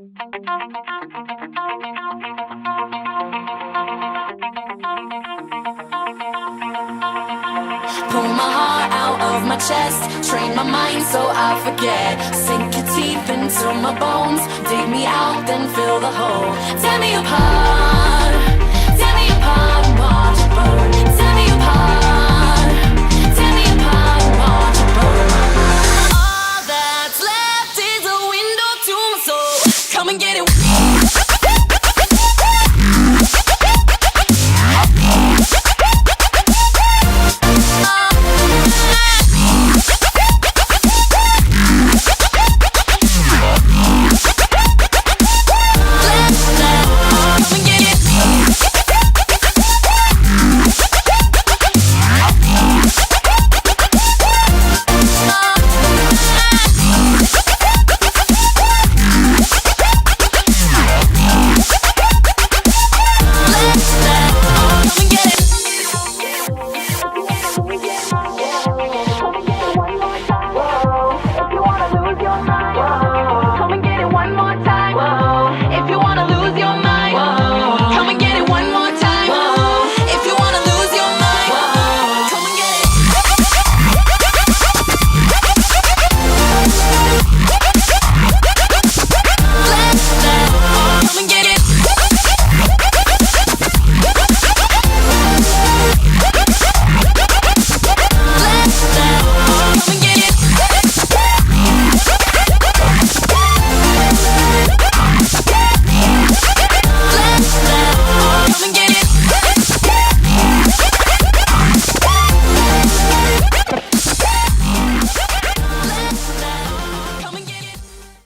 Pull my heart out of my chest, train my mind so I forget. Sink your teeth into my bones, dig me out, then fill the hole. Tear me apart, tear me apart and watch it burn. Tear me apart, tear me apart and watch it burn. All that's left is a window to my soul. Come and get it.